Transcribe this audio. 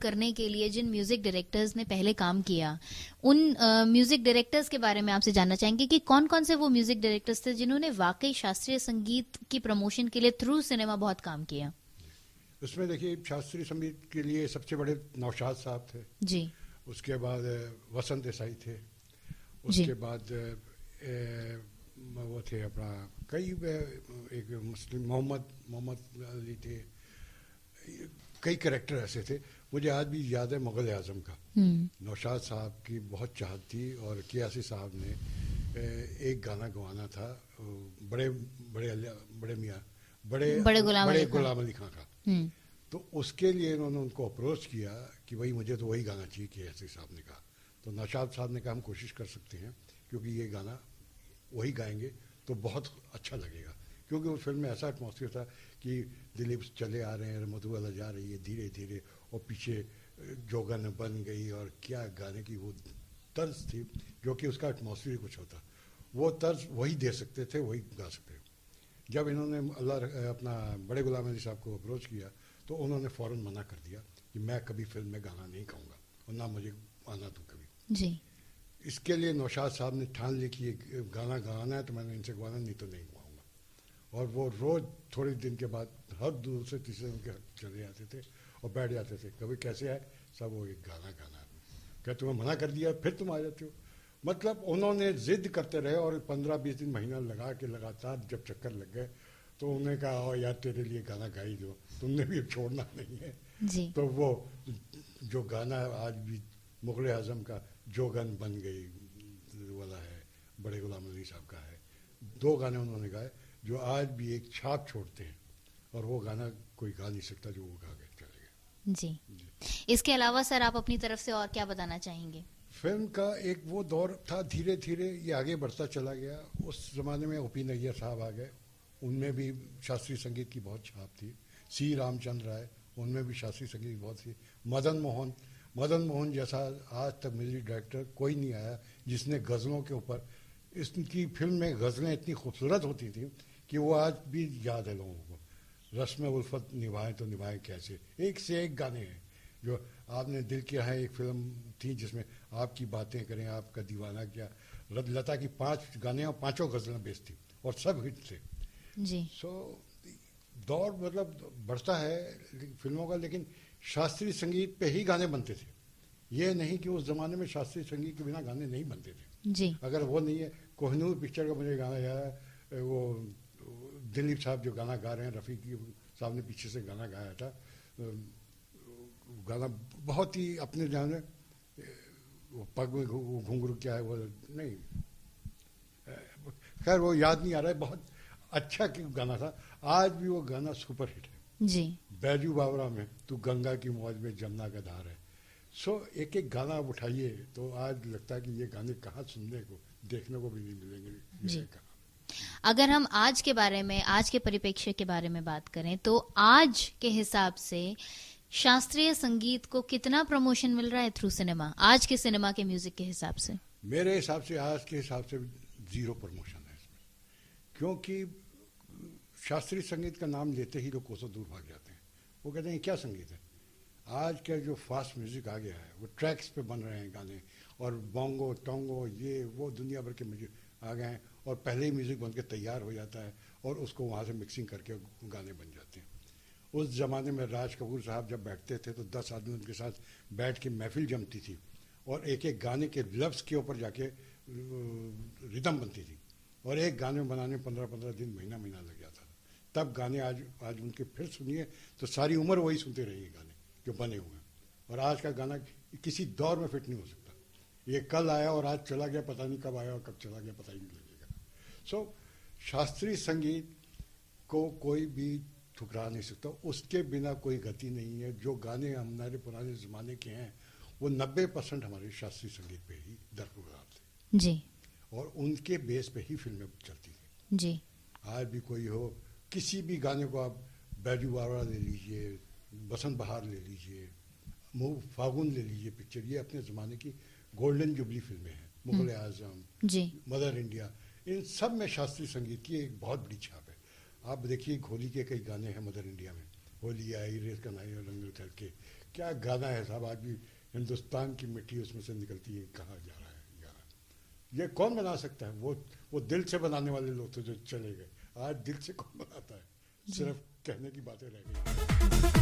करने के लिए जिन म्यूजिक डायरेक्टर्स ने पहले काम किया, उन म्यूजिक डायरेक्टर्स के बारे में आपसे जानना चाहेंगे कि कौन कौन से वो म्यूजिक डायरेक्टर्स थे जिन्होंने वाकई शास्त्रीय संगीत की प्रमोशन के लिए थ्रू सिनेमा बहुत काम किया। उसमें देखिए शास्त्रीय संगीत के लिए सबसे बड़े नौशाद साहब थे जी। उसके बाद वसंत देसाई थे, जी। उसके बाद वो थे अपना कई एक मुस्लिम मोहम्मद अली थे, कई कैरेक्टर ऐसे थे। मुझे आज भी याद है मुगल आजम का, नौशाद साहब की बहुत चाहत थी और कियासी साहब ने एक गाना गवाना था बड़े गुलाम अली खां का। तो उसके लिए उन्होंने उनको अप्रोच किया कि भाई मुझे तो वही गाना चाहिए, कियासी साहब ने कहा। तो नौशाद साहब ने कहा हम कोशिश कर सकते हैं, क्योंकि ये गाना वही गाएंगे तो बहुत अच्छा लगेगा, क्योंकि उस फिल्म में ऐसा एटमॉस्फेयर था कि दिलीप चले आ रहे हैं, मधुबाला जा रही है धीरे धीरे, और पीछे जोगन बन गई, और क्या गाने की वो तर्ज थी जो कि उसका एटमॉस्फेयर कुछ होता, वो तर्ज वही दे सकते थे, वही गा सकते थे। जब इन्होंने अपना बड़े गुलाम अली साहब को अप्रोच किया तो उन्होंने फ़ौरन मना कर दिया कि मैं कभी फिल्म में गाना नहीं गाऊंगा और ना मुझे आना तू कभी जी। इसके लिए नौशाद साहब ने ठान ली कि ये गाना गाना है तो मैंने इनसे गाना, नहीं तो नहीं गाऊंगा। और वो रोज़ थोड़े दिन के बाद हर दूसरे तीसरे दिन के चले जाते थे और बैठ जाते थे, कभी कैसे आए सब वो एक गाना गाना, क्या तुम्हें मना कर दिया फिर तुम आ जाते हो। मतलब उन्होंने ज़िद करते रहे और 15-20 दिन महीना लगा के लगातार जब चक्कर लग गए तो उन्होंने कहा ओ यार तेरे लिए गाना गा ही दो, तुमने भी छोड़ना नहीं है जी। तो वो जो गाना आज भी मुगल आजम का जोगन बन गई वाला है, बड़े गुलाम अली साहब का है, 2 गाने उन्होंने गाए जो आज भी एक छाप छोड़ते हैं, और वो गाना कोई गा नहीं सकता जो वो गा के चले गए। जी। इसके अलावा सर आप अपनी तरफ से और क्या बताना चाहेंगे? फिल्म का एक वो दौर था, धीरे धीरे ये आगे बढ़ता चला गया। उस ज़माने में ओपी नैयर साहब आ गए, उनमें भी शास्त्रीय संगीत की बहुत छाप थी। सी रामचंद्र राय, उनमें भी शास्त्रीय संगीत की बहुत थी। मदन मोहन जैसा आज तक म्यूजिक डायरेक्टर कोई नहीं आया जिसने गज़लों के ऊपर, इसकी फिल्म में गज़लें इतनी खूबसूरत होती थी कि वो आज भी याद है लोगों को। रस्म उल्फत निभाएं तो निभाएं कैसे, एक से एक गाने हैं जो आपने दिल किया है। एक फिल्म थी जिसमें आपकी बातें करें, आपका दीवाना क्या, लता की 5 गाने और 5 गज़लें बेस्ड थी और सब हिट थे जी। दौर मतलब बढ़ता है फिल्मों का, लेकिन शास्त्रीय संगीत पे ही गाने बनते थे। ये नहीं कि उस ज़माने में शास्त्रीय संगीत के बिना गाने नहीं बनते थे जी। अगर वो नहीं है, कोहिनूर पिक्चर का मुझे गाना याद है, वो दिलीप साहब जो गाना गा रहे हैं, रफ़ी साहब ने पीछे से गाना गाया था, गाना बहुत ही अपने जाने, वो पग में घुंघरू क्या है वो नहीं, खैर वो याद नहीं आ रहा है, बहुत अच्छा गाना था। आज भी वो गाना सुपर हिट है जी। बैजू बावरा में तू गंगा की मौज में जमुना का धार है। एक एक गाना आप उठाइए तो आज लगता है कि ये गाने कहाँ सुनने को देखने को भी नहीं मिलेंगे जी। कहाँ। अगर हम आज के बारे में, आज के परिप्रेक्ष्य के बारे में बात करें तो आज के हिसाब से शास्त्रीय संगीत को कितना प्रमोशन मिल रहा है थ्रू सिनेमा, आज के सिनेमा के म्यूजिक के हिसाब से? मेरे हिसाब से आज के हिसाब से 0 प्रमोशन है इसमें, क्योंकि शास्त्रीय संगीत का नाम लेते ही लोग कोसों दूर भाग जाते हैं। वो कहते हैं क्या संगीत है। आज का जो फास्ट म्यूजिक आ गया है वो ट्रैक्स पे बन रहे हैं गाने, और बोंगो टोंगो ये वो दुनिया भर के म्यूजिक आ गए हैं, और पहले ही म्यूजिक बन के तैयार हो जाता है और उसको वहाँ से मिक्सिंग करके गाने बन जाते हैं। उस ज़माने में राज कपूर साहब जब बैठते थे तो 10 आदमी उनके साथ बैठ के महफिल जमती थी और एक एक गाने के लफ्ज़ के ऊपर जाके रिदम बनती थी, और एक गाने बनाने 15-15 दिन महीना लग जाता था। तब गाने आज उनके फिर सुनिए तो सारी उम्र वही सुनते रहेंगे गाने जो बने हुए हैं, और आज का गाना किसी दौर में फिट नहीं हो सकता। ये कल आया और आज चला गया, पता नहीं कब आया और कब चला गया पता ही नहीं लगेगा। शास्त्रीय संगीत को कोई भी ठुकरा नहीं सकता, उसके बिना कोई गति नहीं है। जो गाने हमारे पुराने ज़माने के हैं वो 90% हमारे शास्त्रीय संगीत पे ही दरकिरार थे जी, और उनके बेस पे ही फिल्में चलती थी जी। आज भी कोई हो, किसी भी गाने को आप बैजू बावरा ले लीजिए, बसंत बहार ले लीजिए, फागुन ले लीजिए पिक्चर, ये अपने ज़माने की गोल्डन जुबली फिल्में हैं। मुगल आजम जी, मदर इंडिया, इन सब में शास्त्रीय संगीत की एक बहुत बड़ी छाप है। आप देखिए होली के कई गाने हैं मदर इंडिया में, होली आई रेस कन्हैया रंग उतर के, क्या गाना है साहब, आज भी हिंदुस्तान की मिट्टी उसमें से निकलती है, कहाँ जा रहा है गाना। ये कौन बना सकता है? वो दिल से बनाने वाले लोग थे जो चले गए। आज दिल से कौन बनाता है? सिर्फ कहने की बातें रह गई।